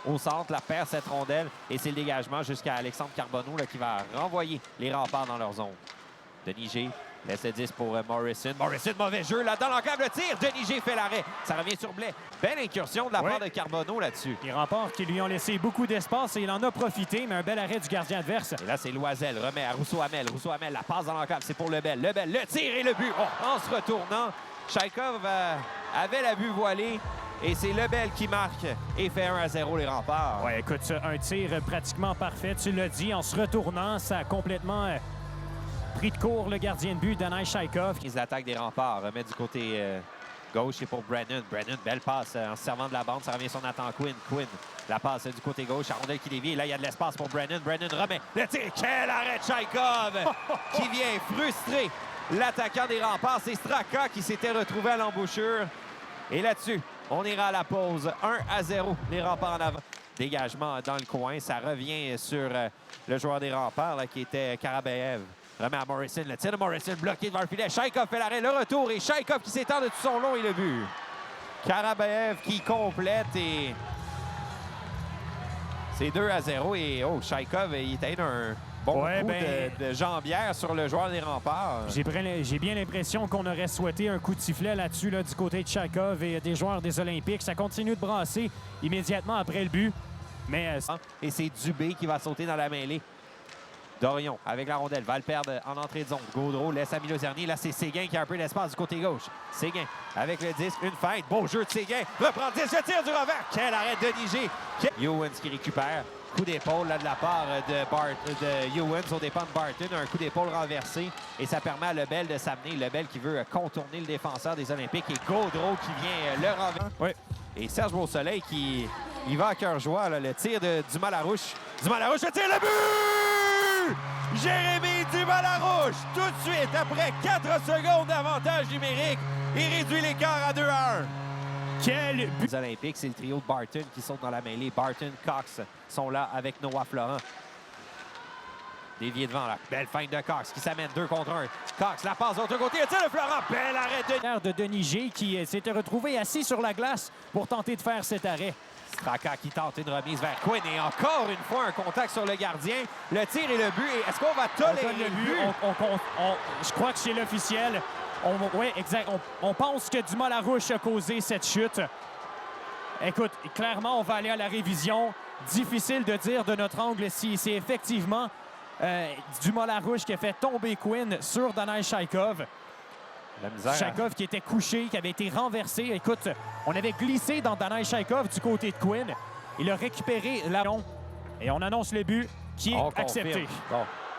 au centre, la perd cette rondelle et c'est le dégagement jusqu'à Alexandre Carbonneau là, qui va renvoyer les remparts dans leur zone. Denis G laisse le 10 pour Morrison. Morrison, mauvais jeu là dans l'enclave, le tir. Denis G fait l'arrêt. Ça revient sur Blais. Belle incursion de la part de Carbonneau là-dessus. Les remparts qui lui ont laissé beaucoup d'espace et il en a profité, mais un bel arrêt du gardien adverse. Et là, c'est Loisel, remet à Rousseau-Hamel. Rousseau-Hamel, la passe dans l'enclave, c'est pour Lebel. Lebel, le tir et le but. Oh, en se retournant, Chaikov avait la vue voilée. Et c'est Lebel qui marque et fait 1-0 les remparts. Ouais, écoute, un tir pratiquement parfait. Tu l'as dit, en se retournant, ça a complètement pris de court le gardien de but, Danaï Chaikov. L'attaque des remparts remet du côté gauche et pour Brennan. Brennan, belle passe en se servant de la bande. Ça revient sur Nathan Quinn. Quinn, la passe du côté gauche. La rondelle qui dévie. Et là, il y a de l'espace pour Brennan. Brennan remet le tir. Quel arrêt de Chaikov qui vient frustrer l'attaquant des remparts. C'est Straka qui s'était retrouvé à l'embouchure. Et là-dessus, on ira à la pause. 1-0, les remparts en avant. Dégagement dans le coin. Ça revient sur le joueur des remparts là, qui était Karabaev. Remet à Morrison. Le tir de Morrison bloqué devant le filet. Chaikov fait l'arrêt. Le retour et Chaikov qui s'étend de tout son long et le but. Karabaev qui complète et c'est 2-0. Et oh, Chaikov, il était un bon coup de jambière sur le joueur des remparts. J'ai bien l'impression qu'on aurait souhaité un coup de sifflet là-dessus là, du côté de Chaikov et des joueurs des Olympiques. Ça continue de brasser immédiatement après le but. Mais, et c'est Dubé qui va sauter dans la mêlée. Dorion avec la rondelle va le perdre en entrée de zone. Gaudreau laisse à Milo Zerny. Là, c'est Séguin qui a un peu d'espace du côté gauche. Séguin avec le 10, une feinte. Beau jeu de Séguin. Reprend 10, le tir du revers. Quel arrêt de Denis G. Ewens qui récupère. Coup d'épaule là, de la part de Ewens au dépend de Barton. Un coup d'épaule renversé. Et ça permet à Lebel de s'amener. Lebel qui veut contourner le défenseur des Olympiques. Et Gaudreau qui vient le renverser. Oui. Et Serge Beausoleil qui il va à cœur joie. Là, le tir de Dumas-Larouche. Dumas-Larouche, le tir, le but! Jérémy Dumas-Larouche, tout de suite, après 4 secondes d'avantage numérique, il réduit l'écart à 2-1. Quel but! Les Olympiques, c'est le trio de Barton qui saute dans la mêlée. Barton, Cox sont là avec Noah Florent. Dévié devant, là. Belle feinte de Cox qui s'amène 2 contre 1. Cox, la passe de l'autre côté. Le tir de Florent. Bel arrêt de Denis G qui s'était retrouvé assis sur la glace pour tenter de faire cet arrêt. Straka qui tente une remise vers Quinn et encore une fois un contact sur le gardien. Le tir et le but. Est-ce qu'on va tolérer le but? Je crois que c'est l'officiel. Oui, exact. On pense que Dumas-Larouche a causé cette chute. Écoute, clairement, on va aller à la révision. Difficile de dire de notre angle si c'est effectivement Dumas-Larouche qui a fait tomber Quinn sur Danaï Chaikov. Chaikov qui était couché, qui avait été renversé. Écoute, on avait glissé dans Danaï Chaikov du côté de Quinn. Il a récupéré la et on annonce le but qui est accepté. Bon.